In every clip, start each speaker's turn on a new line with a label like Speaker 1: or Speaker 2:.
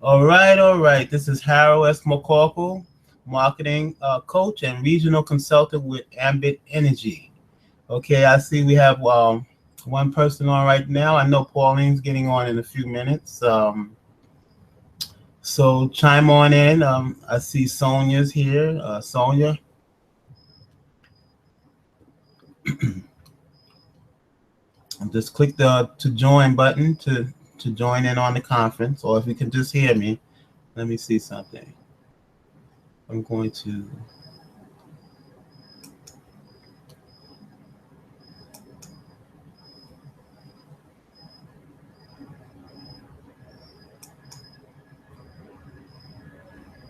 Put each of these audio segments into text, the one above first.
Speaker 1: All right, all right. This is Harold S. McCorkle, marketing coach and regional consultant with Ambit Energy. Okay, I see we have one person on right now. I know Pauline's getting on in a few minutes. So chime on in. I see Sonia's here. Sonia, just click the to join button to join in on the conference, or if you can just hear me, let me see something. I'm going to.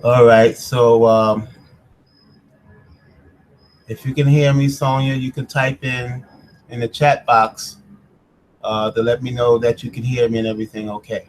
Speaker 1: All right, so if you can hear me, Sonia, you can type in the chat box to let me know that you can hear me and everything. Okay.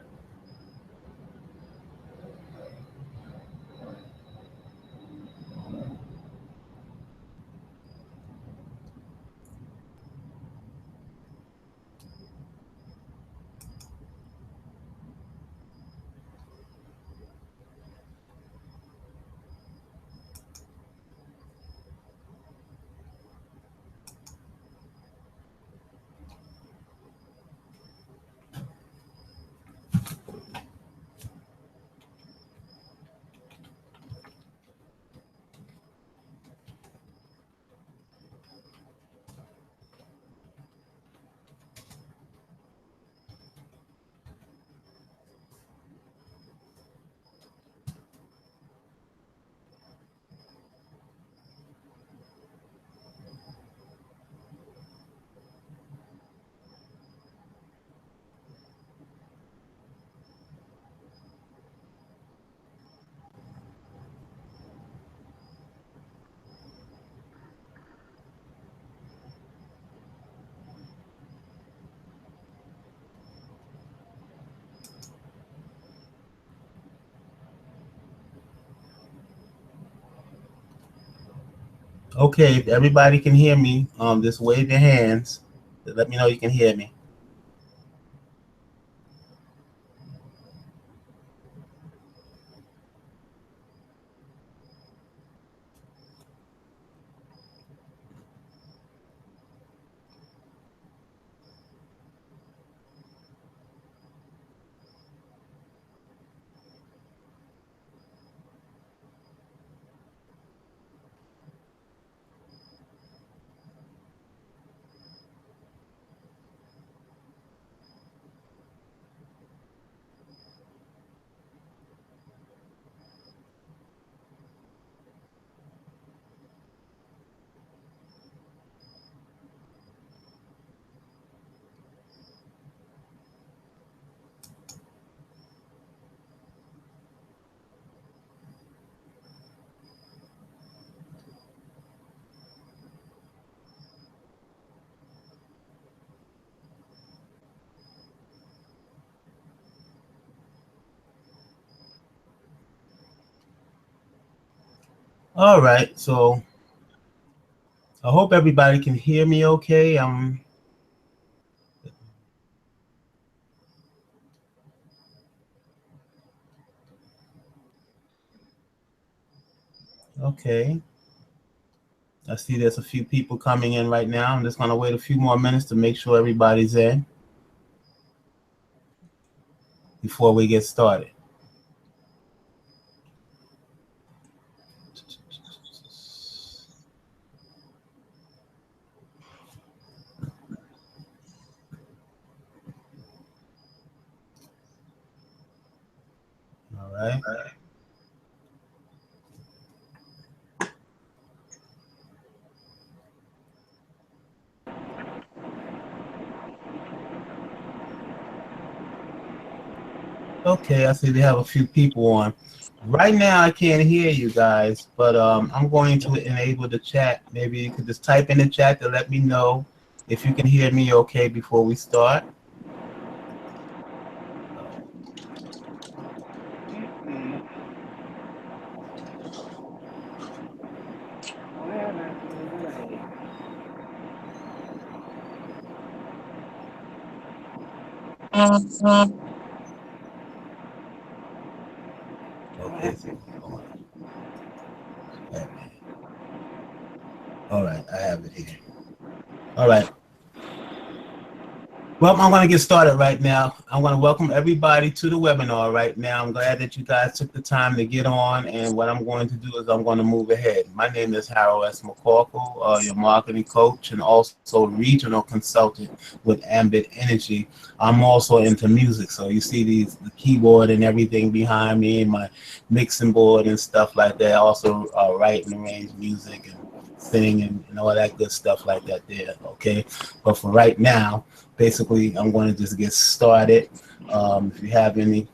Speaker 1: Okay, if everybody can hear me, just wave your hands to let me know you can hear me. All right, so I hope everybody can hear me okay. Okay. I see there's a few people coming in right now. I'm just going to wait a few more minutes to make sure everybody's in before we get started. All right. Okay, I see they have a few people on. Right now, I can't hear you guys, but I'm going to enable the chat. Maybe you could just type in the chat to let me know if you can hear me okay before we start. right, I have it here. All right. Well, I'm going to get started right now. I want to welcome everybody to the webinar right now. I'm glad that you guys took the time to get on, and what I'm going to do is I'm going to move ahead. My name is Harold S. McCorkle, your marketing coach and also regional consultant with Ambit Energy. I'm also into music, so you see the keyboard and everything behind me, and my mixing board and stuff like that. I also write and arrange music and sing and all that good stuff like that there, okay? But for right now, basically, I'm going to just get started. If you have any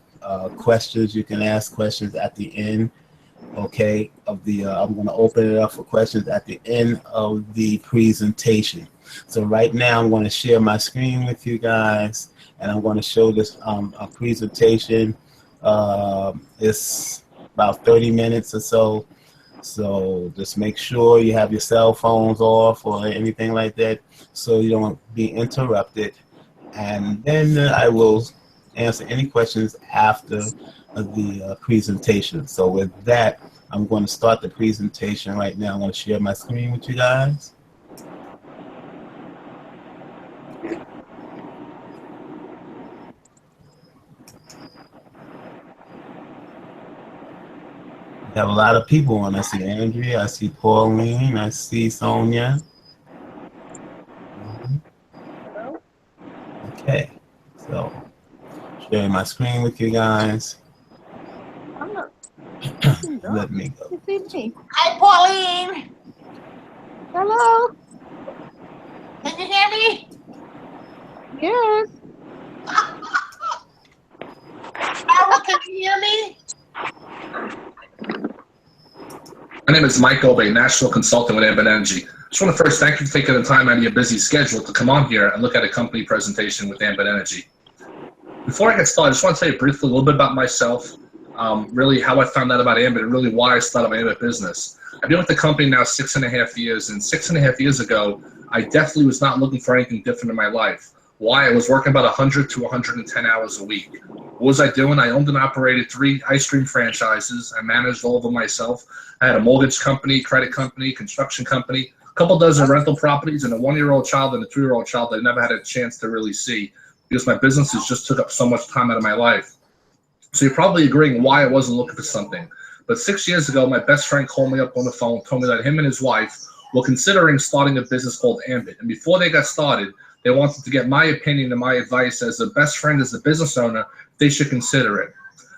Speaker 1: questions, you can ask questions at the end, okay, of the, I'm going to open it up for questions at the end of the presentation. So right now, I'm going to share my screen with you guys, and I'm going to show this presentation. It's about 30 minutes or so. So just make sure you have your cell phones off or anything like that so you don't be interrupted. And then I will answer any questions after the presentation. So with that, I'm going to start the presentation right now. I'm going to share my screen with you guys. We have a lot of people on. I see Andrea, I see Pauline, I see Sonia. Okay, so sharing my screen with you guys. Let me go.
Speaker 2: Hi, Pauline.
Speaker 3: Hello.
Speaker 2: Can you hear me?
Speaker 3: Yes.
Speaker 2: Harold, can you hear me?
Speaker 4: My name is Mike Obay, National Consultant with Ambit Energy. I just want to first thank you for taking the time out of your busy schedule to come on here and look at a company presentation with Ambit Energy. Before I get started, I just want to tell you briefly a little bit about myself, really how I found out about Ambit, and really why I started my Ambit business. I've been with the company now 6.5 years, and 6.5 years ago, I definitely was not looking for anything different in my life. Why? I was working about 100 to 110 hours a week. What was I doing? I owned and operated 3 ice cream franchises. I managed all of them myself. I had a mortgage company, credit company, construction company, a couple dozen rental properties, and a 1-year-old child and a 2-year-old child that I never had a chance to really see because my businesses just took up so much time out of my life. So you're probably agreeing why I wasn't looking for something. But 6 years ago, my best friend called me up on the phone, told me that him and his wife were considering starting a business called Ambit. And before they got started, they wanted to get my opinion and my advice as a best friend, as a business owner, they should consider it.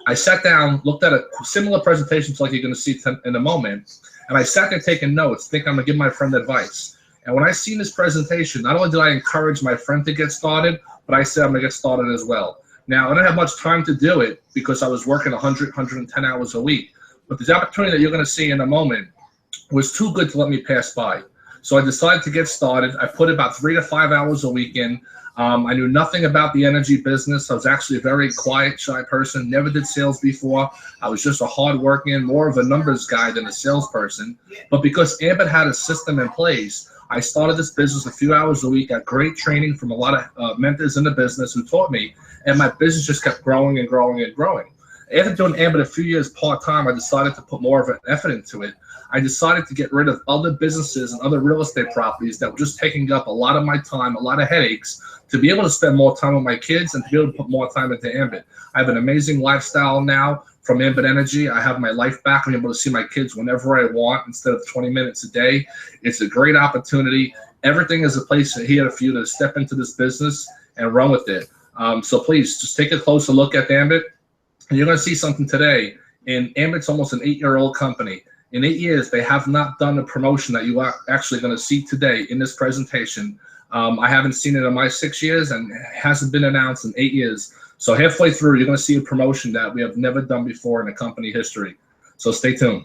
Speaker 4: I sat down, looked at a similar presentation to like you're going to see in a moment, and I sat there taking notes, thinking I'm going to give my friend advice. And when I seen this presentation, not only did I encourage my friend to get started, but I said I'm going to get started as well. Now, I didn't have much time to do it because I was working 100, 110 hours a week. But the opportunity that you're going to see in a moment was too good to let me pass by. So I decided to get started. I put about 3 to 5 hours a week in. I knew nothing about the energy business. I was actually a very quiet, shy person, never did sales before. I was just a hard-working, more of a numbers guy than a salesperson. But because Ambit had a system in place, I started this business a few hours a week, got great training from a lot of mentors in the business who taught me, and my business just kept growing and growing and growing. After doing Ambit a few years part-time, I decided to put more of an effort into it. I decided to get rid of other businesses and other real estate properties that were just taking up a lot of my time, a lot of headaches, to be able to spend more time with my kids and to be able to put more time into Ambit. I have an amazing lifestyle now from Ambit Energy. I have my life back. I'm able to see my kids whenever I want instead of 20 minutes a day. It's a great opportunity. Everything is a place here for you to step into this business and run with it. So please just take a closer look at Ambit. And you're going to see something today. And Ambit's almost an 8-year-old company. In 8 years, they have not done the promotion that you are actually going to see today in this presentation. I haven't seen it in my 6 years, and it hasn't been announced in 8 years. So halfway through, you're going to see a promotion that we have never done before in the company history. So stay tuned.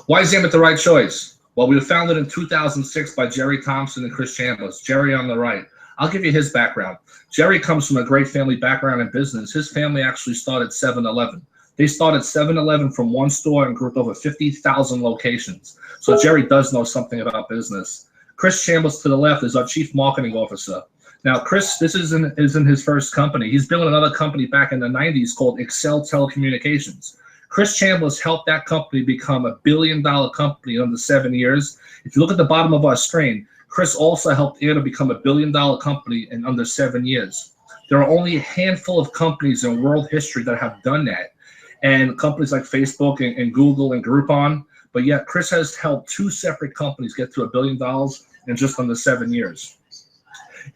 Speaker 4: Why is Ambit the right choice? Well, we were founded in 2006 by Jerry Thompson and Chris Chambers. Jerry on the right. I'll give you his background. Jerry comes from a great family background in business. His family actually started 7-Eleven. They started 7-Eleven from one store and grew to over 50,000 locations. So Jerry does know something about business. Chris Chambers to the left is our Chief Marketing Officer. Now, Chris, this isn't his first company. He's built another company back in the 90s called Excel Telecommunications. Chris Chambliss helped that company become $1 billion company in under 7 years. If you look at the bottom of our screen, Chris also helped Ambit become $1 billion company in under 7 years. There are only a handful of companies in world history that have done that, and companies like Facebook and Google and Groupon. But yet, Chris has helped 2 separate companies get to $1 billion in just under 7 years.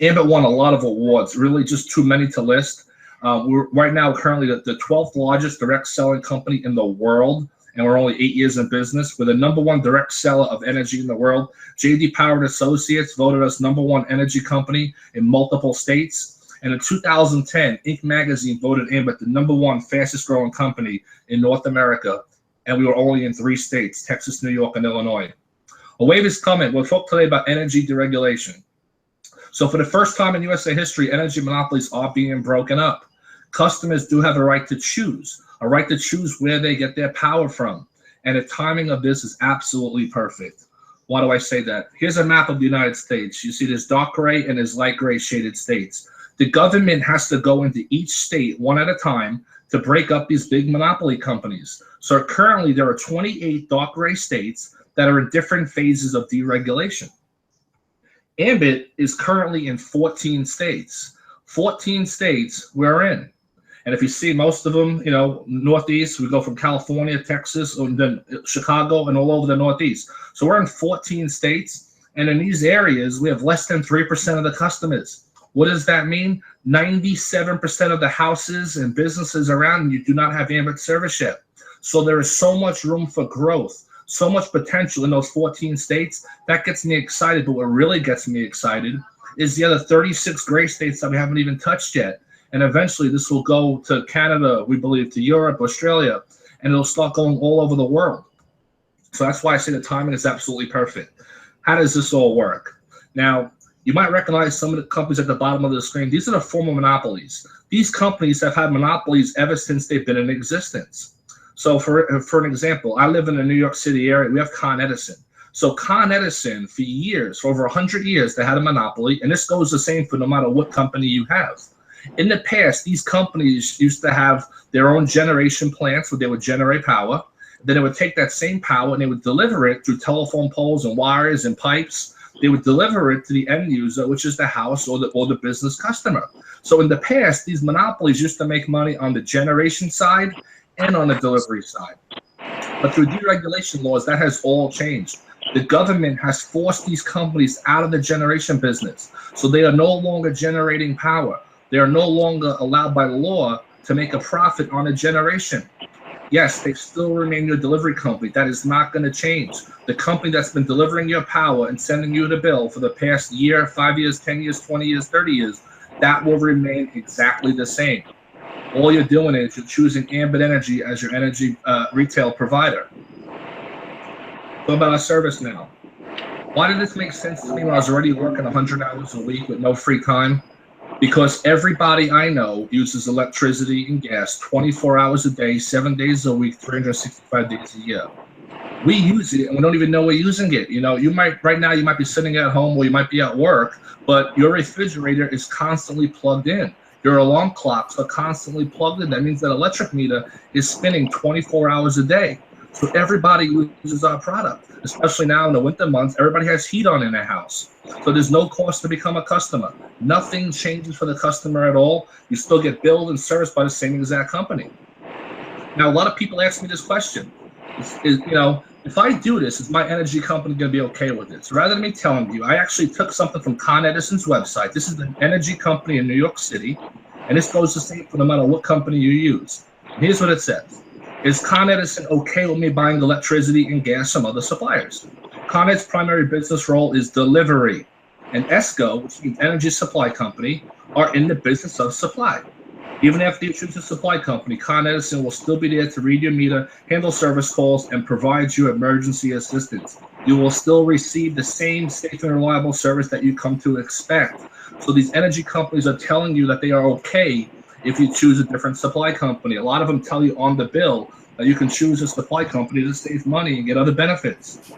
Speaker 4: Ambit won a lot of awards, really just too many to list. We're right now currently the 12th largest direct selling company in the world, and we're only 8 years in business. We're the #1 direct seller of energy in the world. J.D. Power Associates voted us #1 energy company in multiple states. And in 2010, Inc. magazine voted Ambit the #1 fastest growing company in North America, and we were only in 3 states, Texas, New York, and Illinois. A wave is coming. We'll talk today about energy deregulation. So for the first time in USA history, energy monopolies are being broken up. Customers do have a right to choose where they get their power from. And the timing of this is absolutely perfect. Why do I say that? Here's a map of the United States. You see there's dark gray and there's light gray shaded states. The government has to go into each state one at a time to break up these big monopoly companies. So currently there are 28 dark gray states that are in different phases of deregulation. Ambit is currently in 14 states. 14 states we're in. And if you see most of them, you know, Northeast, we go from California, Texas, and then Chicago, and all over the Northeast. So we're in 14 states. And in these areas, we have less than 3% of the customers. What does that mean? 97% of the houses and businesses around you do not have Ambit service yet. So there is so much room for growth, so much potential in those 14 states. That gets me excited. But what really gets me excited is the other 36 gray states that we haven't even touched yet. And eventually this will go to Canada, we believe, to Europe, Australia, and it'll start going all over the world. So that's why I say the timing is absolutely perfect. How does this all work? Now, you might recognize some of the companies at the bottom of the screen. These are the former monopolies. These companies have had monopolies ever since they've been in existence. So for an example, I live in the New York City area. We have Con Edison. So Con Edison, for years, for over 100 years, they had a monopoly, and this goes the same for no matter what company you have. In the past, these companies used to have their own generation plants where they would generate power. Then they would take that same power and they would deliver it through telephone poles and wires and pipes. They would deliver it to the end user, which is the house or the business customer. So in the past, these monopolies used to make money on the generation side and on the delivery side. But through deregulation laws, that has all changed. The government has forced these companies out of the generation business. So they are no longer generating power. They are no longer allowed by law to make a profit on a generation. Yes, they still remain your delivery company. That is not going to change. The company that's been delivering your power and sending you the bill for the past year, 5 years, 10 years, 20 years, 30 years, that will remain exactly the same. All you're doing is you're choosing Ambit Energy as your energy retail provider. What about our service now? Why did this make sense to me when I was already working 100 hours a week with no free time? Because everybody I know uses electricity and gas 24 hours a day, 7 days a week, 365 days a year. We use it and we don't even know we're using it. You know, right now you might be sitting at home or you might be at work, but your refrigerator is constantly plugged in. Your alarm clocks are constantly plugged in. That means that electric meter is spinning 24 hours a day. So everybody uses our product, especially now in the winter months. Everybody has heat on in their house. So there's no cost to become a customer. Nothing changes for the customer at all. You still get billed and serviced by the same exact company. Now, a lot of people ask me this question. You know, if I do this, is my energy company going to be okay with it? So rather than me telling you, I actually took something from Con Edison's website. This is an energy company in New York City, and this goes the same for no matter what company you use. And here's what it says. Is Con Edison okay with me buying electricity and gas from other suppliers? Con Ed's primary business role is delivery, and ESCO, which means Energy Supply Company, are in the business of supply. Even after you choose a supply company, Con Edison will still be there to read your meter, handle service calls, and provide you emergency assistance. You will still receive the same safe and reliable service that you come to expect. So these energy companies are telling you that they are okay if you choose a different supply company. A lot of them tell you on the bill that you can choose a supply company to save money and get other benefits.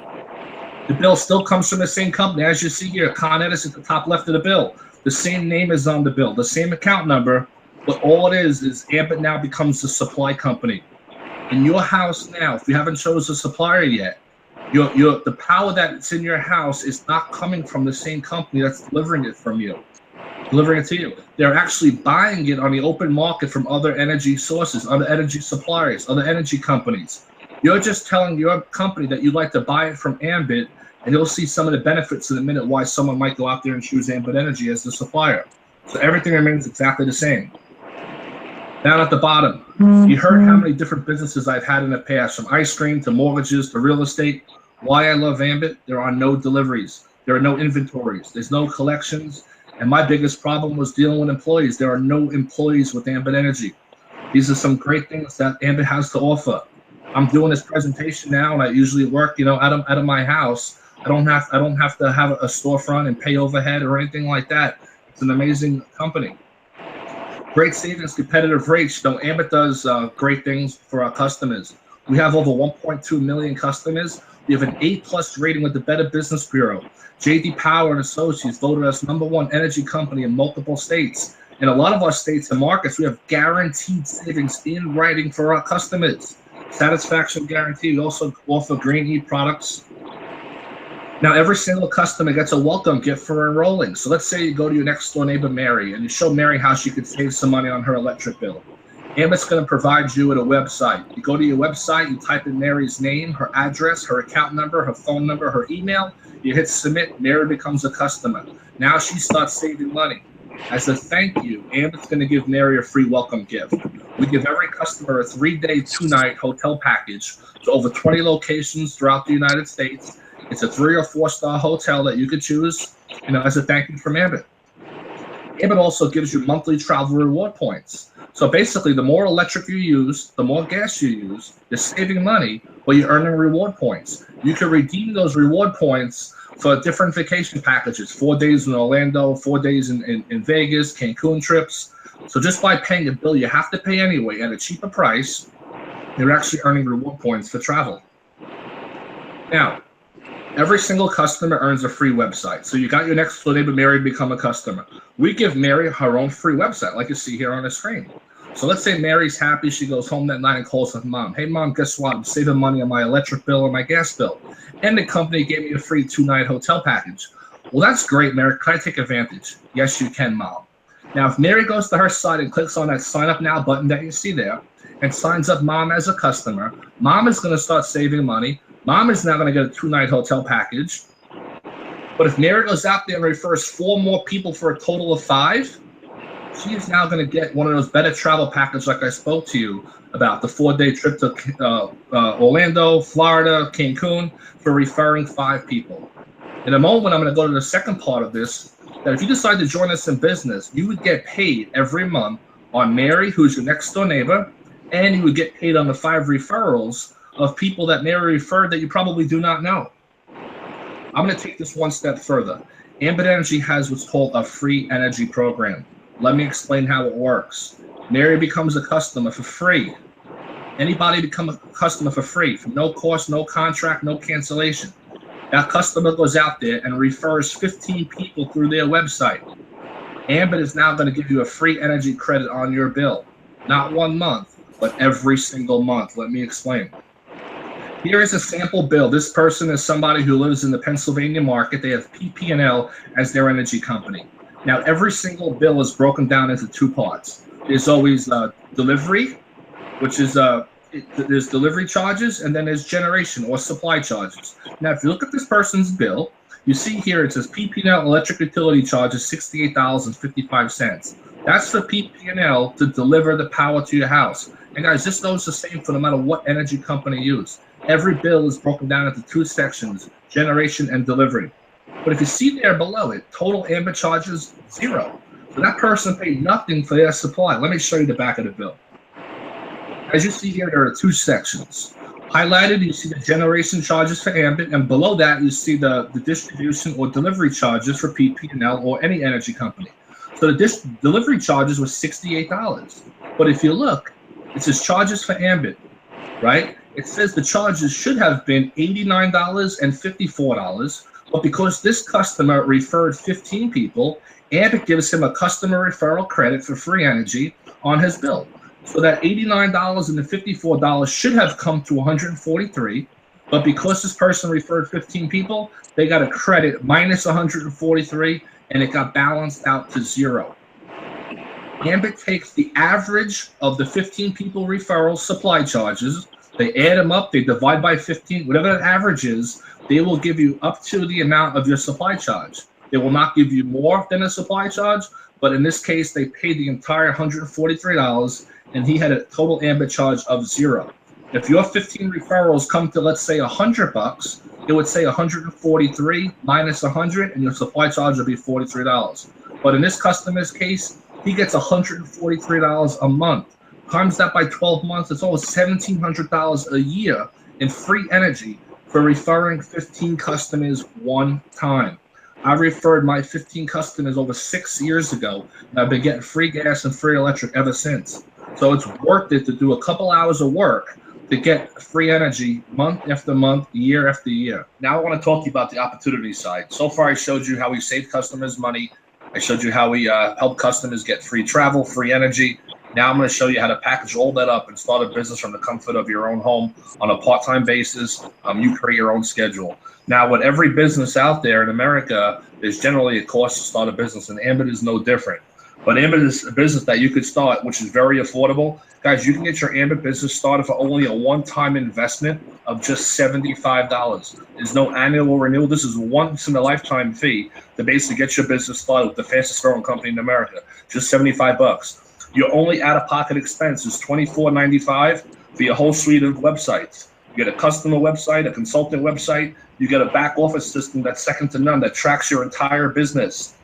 Speaker 4: The bill still comes from the same company. As you see here, Con Edison at the top left of the bill. The same name is on the bill, the same account number, but all it is Ambit now becomes the supply company. In your house now, if you haven't chosen a supplier yet, the power that's in your house is not coming from the same company that's delivering it to you. They're actually buying it on the open market from other energy sources, other energy suppliers, other energy companies. You're just telling your company that you'd like to buy it from Ambit, and you'll see some of the benefits in a minute why someone might go out there and choose Ambit Energy as the supplier. So everything remains exactly the same. Down at the bottom, you heard how many different businesses I've had in the past, from ice cream to mortgages to real estate. Why I love Ambit? There are no deliveries. There are no inventories. There's no collections. And my biggest problem was dealing with employees. There are no employees with Ambit Energy. These are some great things that Ambit has to offer. I'm doing this presentation now, and I usually work, out of my house. I don't have to have a storefront and pay overhead or anything like that. It's an amazing company. Great savings, competitive rates. Ambit does great things for our customers. We have over 1.2 million customers. We have an A+ rating with the Better Business Bureau. J.D. Power and Associates voted us #1 energy company in multiple states. In a lot of our states and markets, we have guaranteed savings in writing for our customers. Satisfaction guarantee. We also offer Green E products. Now, every single customer gets a welcome gift for enrolling. So let's say you go to your next door neighbor, Mary, and you show Mary how she could save some money on her electric bill. Ambit's going to provide you with a website. You go to your website, you type in Mary's name, her address, her account number, her phone number, her email. You hit submit, Mary becomes a customer. Now she starts saving money. As a thank you, Ambit's going to give Mary a free welcome gift. We give every customer a 3-day, 2-night hotel package to over 20 locations throughout the United States. It's a 3- or 4-star hotel that you could choose, as a thank you from Ambit. Ambit also gives you monthly travel reward points. So basically, the more electric you use, the more gas you use, you're saving money, but you're earning reward points. You can redeem those reward points for different vacation packages, 4 days in Orlando, 4 days in Vegas, Cancun trips. So just by paying a bill you have to pay anyway at a cheaper price, you're actually earning reward points for travel. Now, every single customer earns a free website. So you got your next door neighbor, Mary, become a customer. We give Mary her own free website, like you see here on the screen. So let's say Mary's happy. She goes home that night and calls her mom. Hey, Mom, guess what? I'm saving money on my electric bill and my gas bill. And the company gave me a free 2-night hotel package. Well, that's great, Mary. Can I take advantage? Yes, you can, Mom. Now, if Mary goes to her site and clicks on that Sign Up Now button that you see there and signs up Mom as a customer, Mom is going to start saving money. Mom is now going to get a 2-night hotel package. But if Mary goes out there and refers 4 more people for a total of 5, she is now going to get one of those better travel packages like I spoke to you about, the 4-day trip to Orlando, Florida, Cancun, for referring 5 people. In a moment, I'm going to go to the second part of this, that if you decide to join us in business, you would get paid every month on Mary, who's your next door neighbor, and you would get paid on the 5 referrals of people that Mary referred that you probably do not know. I'm going to take this one step further. Ambit Energy has what's called a free energy program. Let me explain how it works. Mary becomes a customer for free. Anybody become a customer for free, for no cost, no contract, no cancellation. That customer goes out there and refers 15 people through their website. Ambit is now going to give you a free energy credit on your bill. Not 1 month, but every single month. Let me explain. Here is a sample bill. This person is somebody who lives in the Pennsylvania market. They have PP&L as their energy company. Now, every single bill is broken down into 2 parts. There's always delivery, which is there's delivery charges, and then there's generation or supply charges. Now, if you look at this person's bill, you see here it says PP&L electric utility charges $68.55. That's for PP&L to deliver the power to your house. And guys, this goes the same for no matter what energy company you use. Every bill is broken down into 2 sections, generation and delivery. But if you see there below it, total Ambit charges $0. So that person paid nothing for their supply. Let me show you the back of the bill. As you see here, there are 2 sections. Highlighted, you see the generation charges for Ambit, and below that, you see the distribution or delivery charges for PP&L or any energy company. So the delivery charges was $68. But if you look, it says charges for Ambit, right? It says the charges should have been $89 and $54, but because this customer referred 15 people, Ambit gives him a customer referral credit for free energy on his bill. So that $89 and the $54 should have come to 143, but because this person referred 15 people, they got a credit minus 143, and it got balanced out to 0. Ambit takes the average of the 15 people referral supply charges, they add them up, they divide by 15, whatever that average is, they will give you up to the amount of your supply charge. They will not give you more than a supply charge, but in this case, they paid the entire $143, and he had a total Ambit charge of 0. If your 15 referrals come to, let's say, $100, it would say 143 minus 100, and your supply charge would be $43. But in this customer's case, he gets $143 a month. Times that by 12 months, it's almost $1,700 a year in free energy for referring 15 customers one time. I referred my 15 customers over 6 years ago, and I've been getting free gas and free electric ever since. So it's worth it to do a couple hours of work to get free energy month after month, year after year. Now I want to talk to you about the opportunity side. So far, I showed you how we save customers money. I showed you how we help customers get free travel, free energy. Now I'm going to show you how to package all that up and start a business from the comfort of your own home on a part-time basis. You create your own schedule. Now, with every business out there in America, there's generally a cost to start a business, and Ambit is no different. But Ambit is a business that you could start, which is very affordable. Guys, you can get your Ambit business started for only a one-time investment of just $75. There's no annual renewal. This is once in a lifetime fee to basically get your business started with the fastest growing company in America. Just $75. Your only out-of-pocket expense is $24.95 for your whole suite of websites. You get a customer website, a consultant website. You get a back office system that's second to none that tracks your entire business.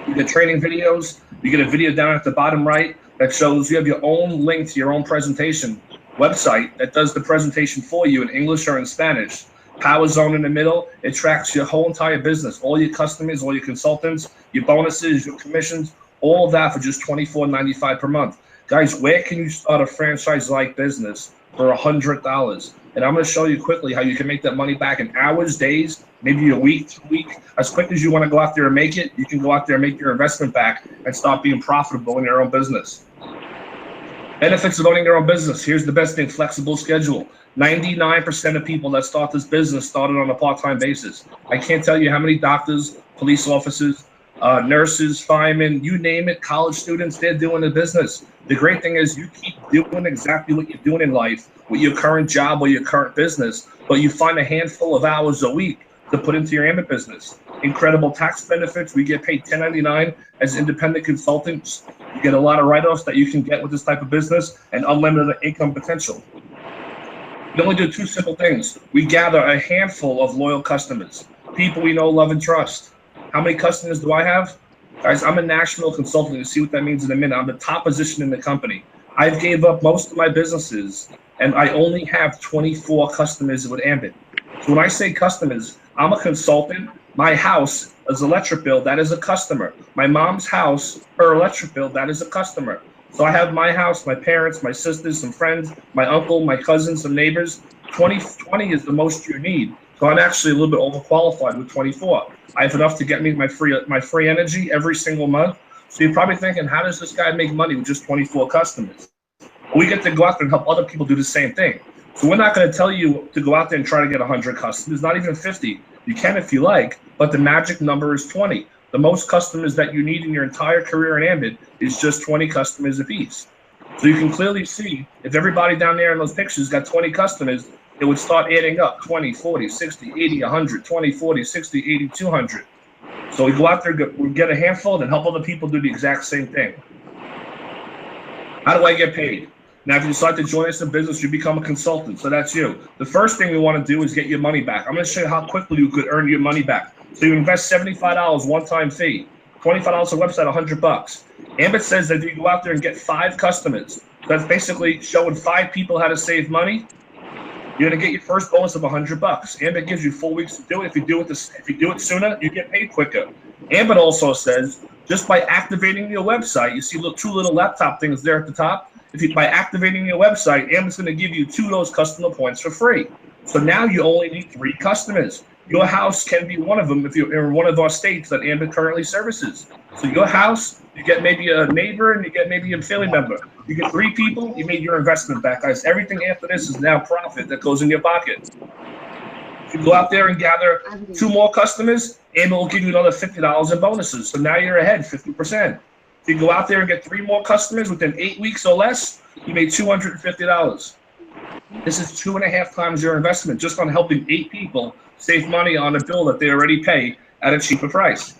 Speaker 4: You get training videos. You get a video down at the bottom right that shows you have your own link to your own presentation website that does the presentation for you in English or in Spanish. Power Zone in the middle, it tracks your whole entire business, all your customers, all your consultants, your bonuses, your commissions, all of that for just $24.95 per month. Guys, where can you start a franchise-like business for $100? And I'm going to show you quickly how you can make that money back in hours, days, maybe a week, 2 weeks. As quick as you want to go out there and make it, you can go out there and make your investment back and start being profitable in your own business. Benefits of owning your own business. Here's the best thing, flexible schedule. 99% of people that start this business started on a part-time basis. I can't tell you how many doctors, police officers, nurses, firemen, you name it, college students, they're doing the business. The great thing is you keep doing exactly what you're doing in life with your current job or your current business, but you find a handful of hours a week to put into your Ambit business. Incredible tax benefits. We get paid $10.99 as independent consultants. You get a lot of write-offs that you can get with this type of business and unlimited income potential. We only do two simple things. We gather a handful of loyal customers, people we know, love, and trust. How many customers do I have? Guys, I'm a national consultant. You'll see what that means in a minute. I'm the top position in the company. I've gave up most of my businesses, and I only have 24 customers with Ambit. So when I say customers, I'm a consultant. My house is electric bill. That is a customer. My mom's house, her electric bill, that is a customer. So I have my house, my parents, my sisters, some friends, my uncle, my cousins, some neighbors. 20 is the most you need. So I'm actually a little bit overqualified with 24. I have enough to get me my free energy every single month. So you're probably thinking, how does this guy make money with just 24 customers? We get to go out there and help other people do the same thing. So we're not going to tell you to go out there and try to get 100 customers, not even 50. You can if you like, but the magic number is 20. The most customers that you need in your entire career in Ambit is just 20 customers apiece. So you can clearly see if everybody down there in those pictures got 20 customers, it would start adding up 20, 40, 60, 80, 100, 20, 40, 60, 80, 200. So we go out there, we get a handful, and help other people do the exact same thing. How do I get paid? Now, if you decide to join us in business, you become a consultant. So that's you. The first thing we want to do is get your money back. I'm going to show you how quickly you could earn your money back. So you invest $75 one-time fee, $25 a website, $100. Ambit says that if you go out there and get 5 customers, that's basically showing 5 people how to save money. You're gonna get your first bonus of $100. Ambit gives you 4 weeks to do it. If you do it sooner, you get paid quicker. Ambit also says just by activating your website, you see 2 little laptop things there at the top. By activating your website, Ambit's gonna give you 2 of those customer points for free. So now you only need 3 customers. Your house can be one of them if you're in one of our states that Ambit currently services. So your house, you get maybe a neighbor and you get maybe a family member. You get 3 people, you made your investment back, guys. Everything after this is now profit that goes in your pocket. If you go out there and gather 2 more customers, Ambit will give you another $50 in bonuses. So now you're ahead 50%. If you go out there and get 3 more customers within 8 weeks or less, you made $250. This is 2.5 times your investment just on helping 8 people save money on a bill that they already pay at a cheaper price.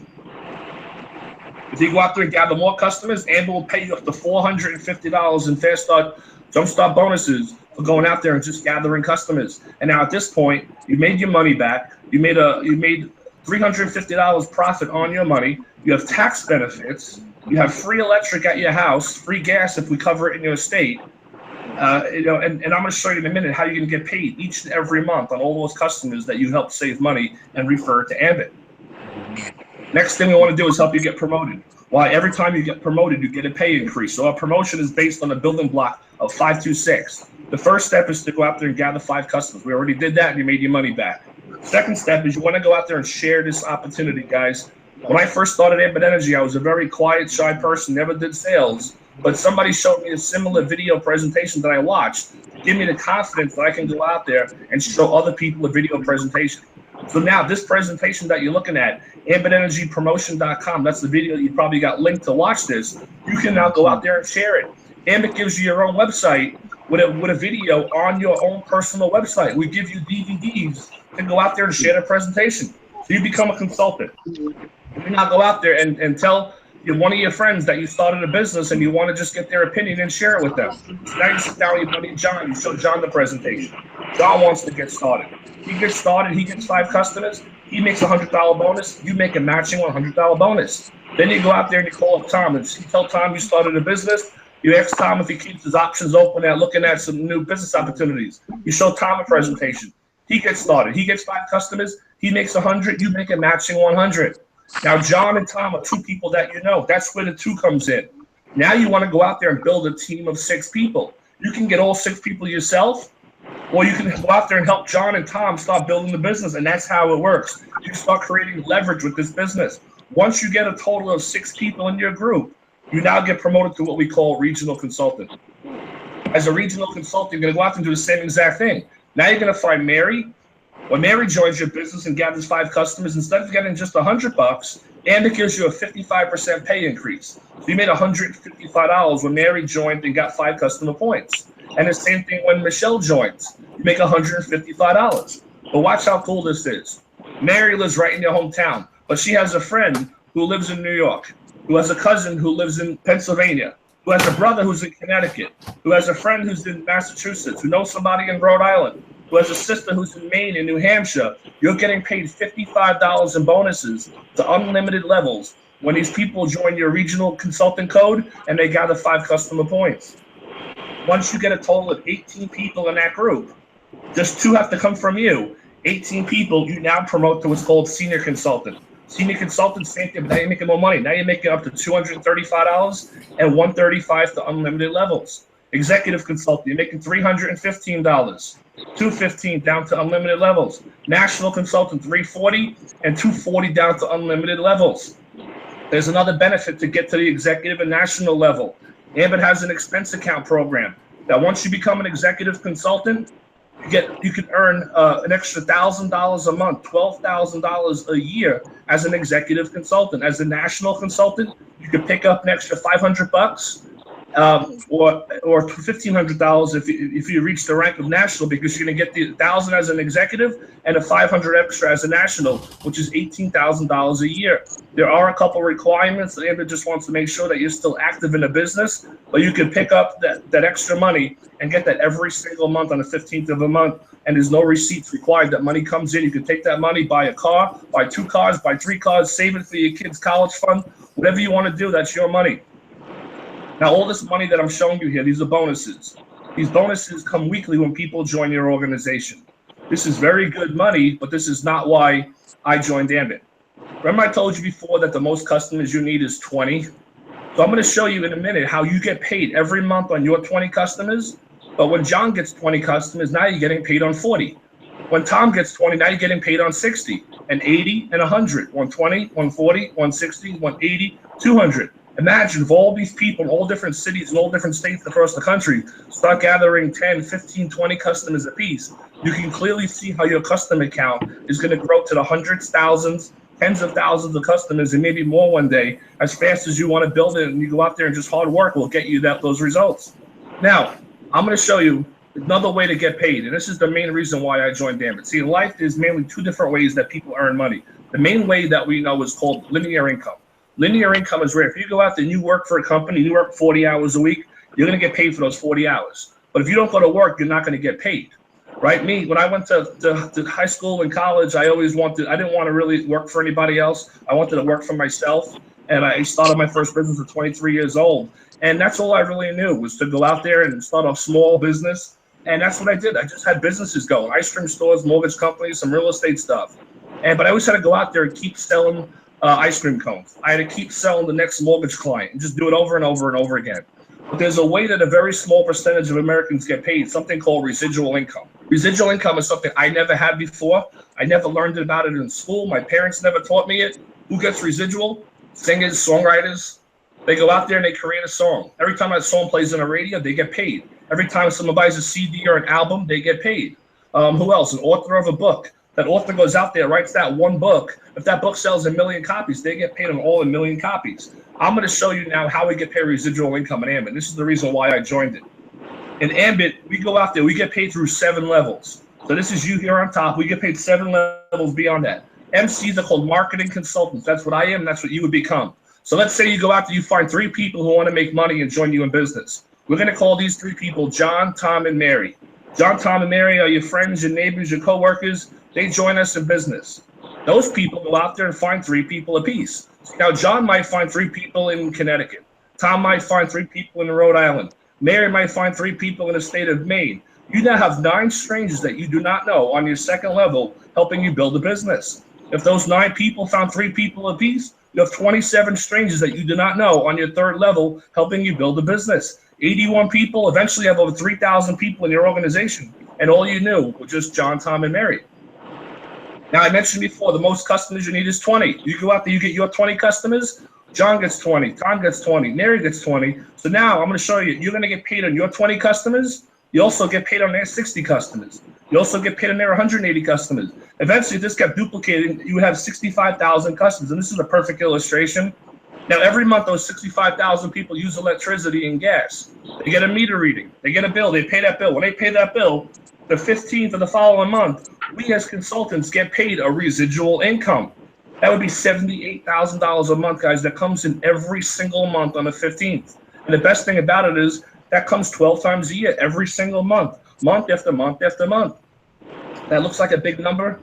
Speaker 4: If you go out there and gather more customers, Ambit will pay you up to $450 in Fast Start Jumpstart bonuses for going out there and just gathering customers. And now at this point, you made your money back. You made $350 profit on your money. You have tax benefits. You have free electric at your house, free gas if we cover it in your state. And I'm going to show you in a minute how you can get paid each and every month on all those customers that you help save money and refer to Ambit. Next thing we want to do is help you get promoted. Why? Every time you get promoted, you get a pay increase. So our promotion is based on a building block of 526. The first step is to go out there and gather 5 customers. We already did that, and you made your money back. Second step is you want to go out there and share this opportunity, guys. When I first started Ambit Energy, I was a very quiet, shy person, never did sales. But somebody showed me a similar video presentation that I watched to give me the confidence that I can go out there and show other people a video presentation. So now this presentation that you're looking at, ambitenergypromotion.com, that's the video you probably got linked to watch this. You can now go out there and share it. Ambit gives you your own website with a video on your own personal website. We give you DVDs to go out there and share the presentation. So you become a consultant. You now go out there and tell one of your friends that you started a business and you want to just get their opinion and share it with them. So now you sit down with your buddy John, you show John the presentation. John wants to get started. He gets started, he gets 5 customers, he makes a $100 bonus, you make a matching $100 bonus. Then you go out there and you call up Tom and you tell Tom you started a business. You ask Tom if he keeps his options open at looking at some new business opportunities. You show Tom a presentation. He gets started. He gets 5 customers. He makes 100. You make a matching 100. Now, John and Tom are 2 people that you know. That's where the 2 comes in. Now you want to go out there and build a team of 6 people. You can get all 6 people yourself, or you can go out there and help John and Tom start building the business, and that's how it works. You start creating leverage with this business. Once you get a total of 6 people in your group, you now get promoted to what we call regional consultant. As a regional consultant, you're going to go out and do the same exact thing. Now you're going to find Mary. When Mary joins your business and gathers 5 customers, instead of getting just $100, Ambit gives you a 55% pay increase. So you made $155 when Mary joined and got 5 customer points. And the same thing when Michelle joins. You make $155. But watch how cool this is. Mary lives right in your hometown, but she has a friend who lives in New York, who has a cousin who lives in Pennsylvania, who has a brother who's in Connecticut, who has a friend who's in Massachusetts, who knows somebody in Rhode Island, who has a sister who's in Maine and New Hampshire. You're getting paid $55 in bonuses to unlimited levels when these people join your regional consultant code and they gather 5 customer points. Once you get a total of 18 people in that group, just 2 have to come from you. 18 people, you now promote to what's called senior consultant. Senior consultant, same thing, but now you're making more money. Now you're making up to $235 and $135 to unlimited levels. Executive consultant, you're making $315, $215 down to unlimited levels. National consultant, $340 and $240 down to unlimited levels. There's another benefit to get to the executive and national level. Ambit has an expense account program that once you become an executive consultant, you can earn an extra $1,000 a month, $12,000 a year as an executive consultant. As a national consultant, you could pick up an extra $500 or $1,500 if you reach the rank of national, because you're going to get the $1,000 as an executive and a $500 extra as a national, which is $18,000 a year. There are a couple requirements. Ambit just wants to make sure that you're still active in the business, but you can pick up that extra money and get that every single month on the 15th of a month, and there's no receipts required. That money comes in. You can take that money, buy a car, buy 2 cars, buy 3 cars, save it for your kids' college fund, whatever you want to do, that's your money. Now, all this money that I'm showing you here, these are bonuses. These bonuses come weekly when people join your organization. This is very good money, but this is not why I joined Ambit. Remember I told you before that the most customers you need is 20? So I'm going to show you in a minute how you get paid every month on your 20 customers. But when John gets 20 customers, now you're getting paid on 40. When Tom gets 20, now you're getting paid on 60, and 80, and 100, 120, 140, 160, 180, 200. Imagine if all these people in all different cities and all different states across the country start gathering 10, 15, 20 customers apiece. You can clearly see how your customer count is going to grow to the hundreds, thousands, tens of thousands of customers, and maybe more one day, as fast as you want to build it. And you go out there and just hard work will get you those results. Now, I'm going to show you another way to get paid, and this is the main reason why I joined Ambit. See, in life, there's mainly two different ways that people earn money. The main way that we know is called linear income. Linear income is where if you go out there and you work for a company, you work 40 hours a week, you're going to get paid for those 40 hours. But if you don't go to work, you're not going to get paid, right? Me, when I went to high school and college, I didn't want to really work for anybody else. I wanted to work for myself. And I started my first business at 23 years old. And that's all I really knew was to go out there and start a small business. And that's what I did. I just had businesses going, ice cream stores, mortgage companies, some real estate stuff. But I always had to go out there and keep selling ice cream cones. I had to keep selling the next mortgage client and just do it over and over and over again. But there's a way that a very small percentage of Americans get paid, something called residual income. Residual income is something I never had before. I never learned about it in school. My parents never taught me it. Who gets residual? Singers, songwriters. They go out there and they create a song. Every time that song plays on the radio, they get paid. Every time someone buys a CD or an album, they get paid. Who else? An author of a book. That author goes out there, writes that one book. If that book sells 1 million copies, they get paid on all 1 million copies. I'm going to show you now how we get paid residual income in Ambit. This is the reason why I joined it. In Ambit, we go out there, we get paid through 7 levels. So this is you here on top. We get paid 7 levels beyond that. MCs are called marketing consultants. That's what I am. That's what you would become. So let's say you go out there, you find 3 people who want to make money and join you in business. We're going to call these 3 people John, Tom, and Mary. John, Tom, and Mary are your friends, your neighbors, your coworkers. They join us in business. Those people go out there and find 3 people apiece. Now, John might find 3 people in Connecticut. Tom might find 3 people in Rhode Island. Mary might find 3 people in the state of Maine. You now have 9 strangers that you do not know on your second level helping you build a business. If those 9 people found 3 people apiece, you have 27 strangers that you do not know on your third level helping you build a business. 81 people, eventually you have over 3,000 people in your organization, and all you knew was just John, Tom, and Mary. Now, I mentioned before, the most customers you need is 20. You go out there, you get your 20 customers, John gets 20, Tom gets 20, Mary gets 20. So now I'm going to show you, you're going to get paid on your 20 customers. You also get paid on their 60 customers. You also get paid on their 180 customers. Eventually, this got duplicated. You have 65,000 customers, and this is a perfect illustration. Now, every month, those 65,000 people use electricity and gas. They get a meter reading. They get a bill. They pay that bill. When they pay that bill, the 15th of the following month, we as consultants get paid a residual income. That would be $78,000 a month, guys. That comes in every single month on the 15th. And the best thing about it is that comes 12 times a year, every single month, month after month after month. That looks like a big number.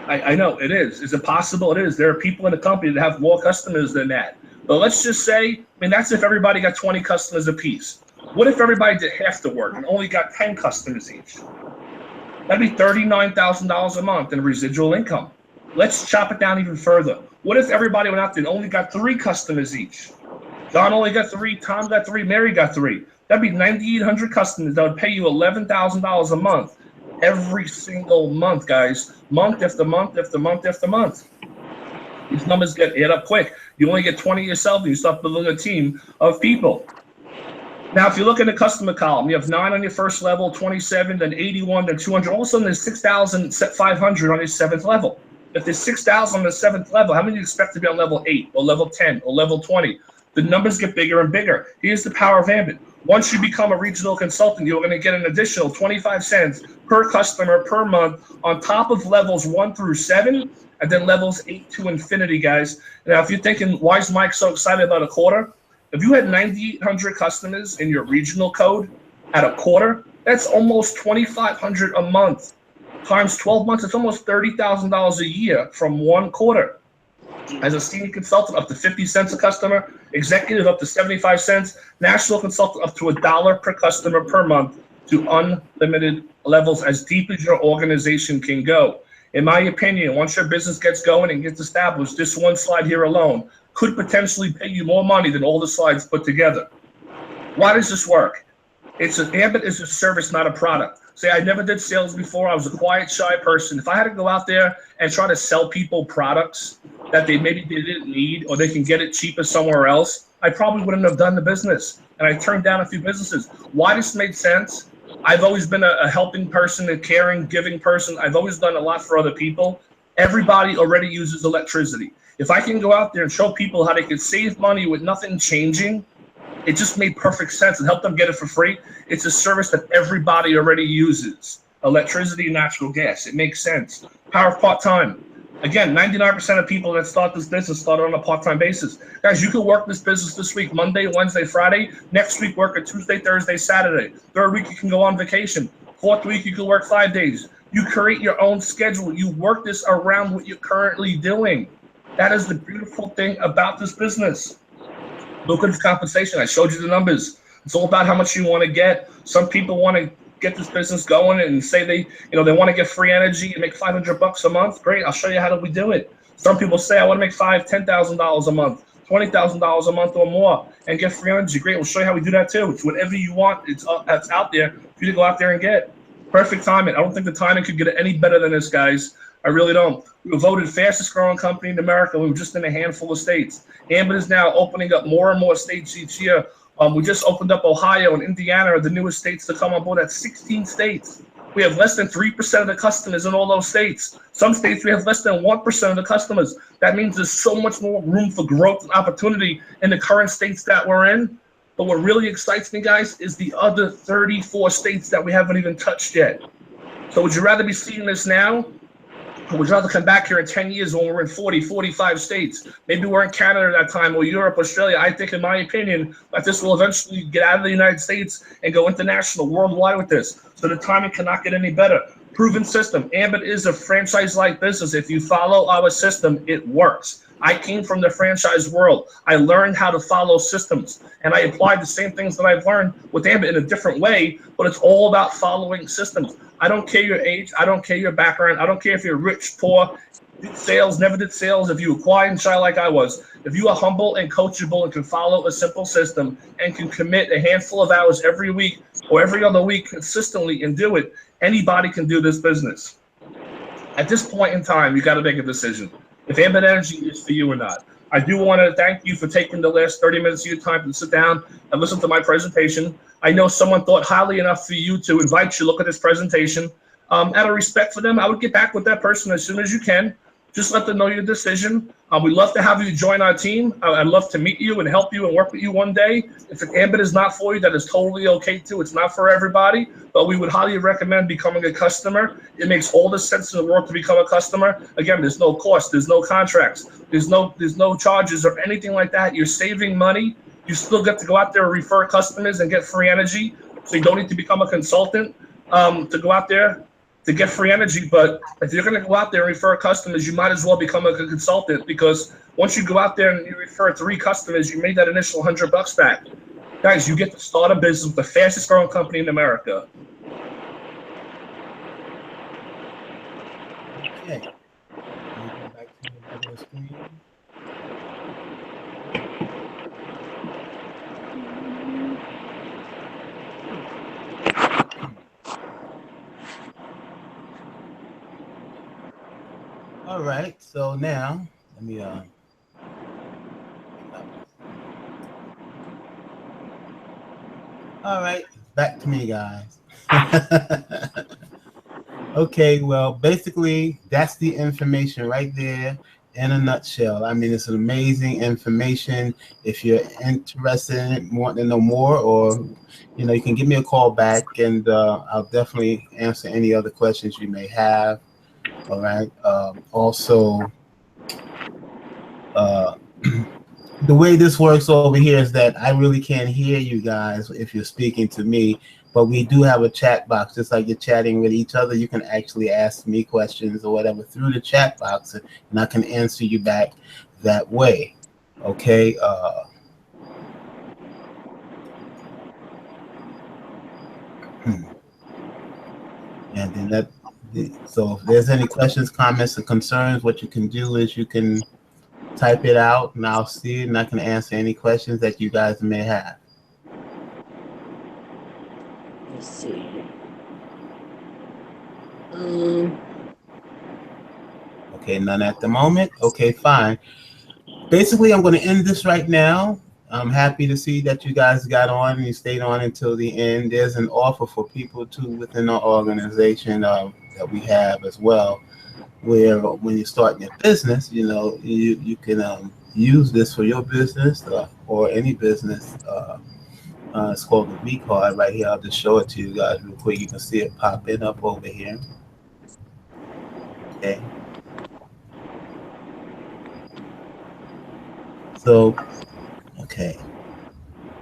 Speaker 4: I know it is. Is it possible? It is. There are people in the company that have more customers than that. But let's just say, that's if everybody got 20 customers apiece. What if everybody did half the work and only got 10 customers each? That'd be $39,000 a month in residual income. Let's chop it down even further. What if everybody went out there and only got 3 customers each? John only got 3, Tom got 3, Mary got 3. That'd be 9,800 customers that would pay you $11,000 a month every single month, guys. Month after month after month after month. These numbers get add up quick. You only get 20 yourself, and you start building a team of people. Now, if you look in the customer column, you have 9 on your first level, 27, then 81, then 200. All of a sudden, there's 6,500 on your 7th level. If there's 6,000 on the 7th level, how many do you expect to be on level 8 or level 10 or level 20? The numbers get bigger and bigger. Here's the power of Ambit. Once you become a regional consultant, you're going to get an additional 25 cents per customer per month on top of levels 1 through 7, and then levels 8 to infinity, guys. Now, if you're thinking, why is Mike so excited about a quarter? If you had 9,800 customers in your regional code at a quarter, that's almost 2,500 a month. Times 12 months, it's almost $30,000 a year from 1 quarter. As a senior consultant, up to 50 cents a customer, executive up to 75 cents, national consultant up to $1 per customer per month to unlimited levels as deep as your organization can go. In my opinion, once your business gets going and gets established, this one slide here alone could potentially pay you more money than all the slides put together. Why does this work? Ambit is a service, not a product. Say, I never did sales before. I was a quiet, shy person. If I had to go out there and try to sell people products that they didn't need, or they can get it cheaper somewhere else, I probably wouldn't have done the business. And I turned down a few businesses. Why this made sense? I've always been a helping person, a caring, giving person. I've always done a lot for other people. Everybody already uses electricity. If I can go out there and show people how they can save money with nothing changing, it just made perfect sense and help them get it for free. It's a service that everybody already uses. Electricity and natural gas. It makes sense. Power part-time. Again, 99% of people that start this business start on a part-time basis. Guys, you can work this business this week, Monday, Wednesday, Friday. Next week, work a Tuesday, Thursday, Saturday. Third week, you can go on vacation. Fourth week, you can work 5 days. You create your own schedule. You work this around what you're currently doing. That is the beautiful thing about this business. Look at the compensation. I showed you the numbers. It's all about how much you want to get. Some people want to get this business going and say they want to get free energy and make $500 a month. Great, I'll show you how do we do it. Some people say I want to make $10,000 a month, $20,000 a month or more, and get free energy. Great, we'll show you how we do that too. It's whatever you want. That's out there for you to go out there and get. Perfect timing. I don't think the timing could get any better than this, guys. I really don't. We were voted fastest growing company in America. We were just in a handful of states. Ambit is now opening up more and more states each year. We just opened up Ohio and Indiana are the newest states to come on board. That's 16 states. We have less than 3% of the customers in all those states. Some states we have less than 1% of the customers. That means there's so much more room for growth and opportunity in the current states that we're in. But what really excites me, guys, is the other 34 states that we haven't even touched yet. So would you rather be seeing this now? Or would you rather come back here in 10 years when we're in 40, 45 states? Maybe we're in Canada at that time, or Europe, Australia. I think, in my opinion, that this will eventually get out of the United States and go international, worldwide with this. So the timing cannot get any better. Proven system. Ambit is a franchise-like business. If you follow our system, it works. I came from the franchise world. I learned how to follow systems, and I applied the same things that I've learned with Ambit in a different way, but it's all about following systems. I don't care your age. I don't care your background. I don't care if you're rich, poor, did sales, never did sales, if you were quiet and shy like I was. If you are humble and coachable and can follow a simple system and can commit a handful of hours every week or every other week consistently and do it, anybody can do this business. At this point in time, you got to make a decision if Ambit Energy is for you or not. I do want to thank you for taking the last 30 minutes of your time to sit down and listen to my presentation. I know someone thought highly enough for you to invite you to look at this presentation. Out of respect for them, I would get back with that person as soon as you can. Just let them know your decision. We'd love to have you join our team. I'd love to meet you and help you and work with you one day. If Ambit is not for you, that is totally okay too. It's not for everybody, but we would highly recommend becoming a customer. It makes all the sense in the world to become a customer. Again, there's no cost, there's no contracts, there's no charges or anything like that. You're saving money. You still get to go out there and refer customers and get free energy. So you don't need to become a consultant to go out there to get free energy. But if you're going to go out there and refer customers, you might as well become a consultant, because once you go out there and you refer 3 customers, you made that initial $100 back. Guys, you get to start a business with the fastest growing company in America.
Speaker 1: Okay. Let me go back to the regular screen. All right, so now let me all right, back to me, guys. Okay, well, basically that's the information right there in a nutshell. I mean, it's an amazing information. If you're interested in it, want to know more, or you can give me a call back, and I'll definitely answer any other questions you may have. All right. Also, the way this works over here is that I really can't hear you guys if you're speaking to me, but we do have a chat box. Just like you're chatting with each other, you can actually ask me questions or whatever through the chat box, and I can answer you back that way. Okay. And then so if there's any questions, comments, or concerns, what you can do is you can type it out, and I'll see it, and I can answer any questions that you guys may have.
Speaker 3: Let's see.
Speaker 1: Okay, none at the moment. Okay, fine. Basically, I'm going to end this right now. I'm happy to see that you guys got on and you stayed on until the end. There's an offer for people too within our organization that we have as well, where when you're starting your business, you can use this for your business or any business. It's called the V card right here. I'll just show it to you guys real quick. You can see it popping up over here. Okay. So, okay.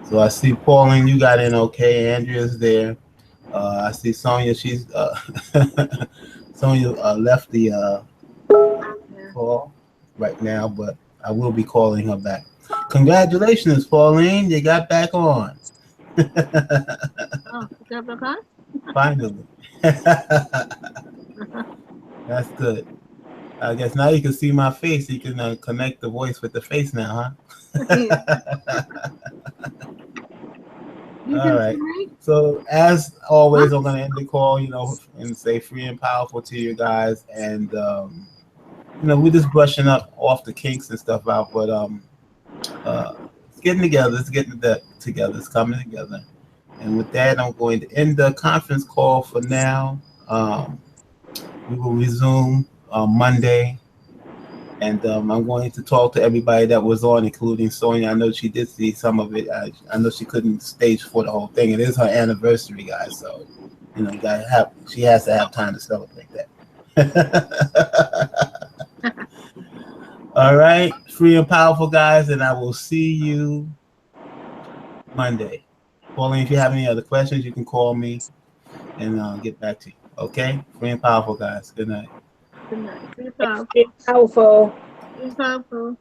Speaker 1: So I see Pauline, you got in okay. Andrea's there. I see Sonia. She's Sonia left the call right now, but I will be calling her back. Congratulations, Pauline. You got back on.
Speaker 3: Oh, you got back on?
Speaker 1: Finally. That's good. I guess now you can see my face. You can connect the voice with the face now, huh? All right. So as always, I'm going to end the call, and say free and powerful to you guys. And, we're just brushing up off the kinks and stuff out, but it's getting together. It's getting together. It's coming together. And with that, I'm going to end the conference call for now. We will resume Monday. And I'm going to talk to everybody that was on, including Sonia. I know she did see some of it. I know she couldn't stage for the whole thing. It is her anniversary, guys. So, she has to have time to celebrate that. All right. Free and powerful, guys. And I will see you Monday. Pauline, if you have any other questions, you can call me and I'll get back to you. Okay? Free and powerful, guys. Good night.
Speaker 3: Good night. Free
Speaker 5: Powerful.
Speaker 3: powerful.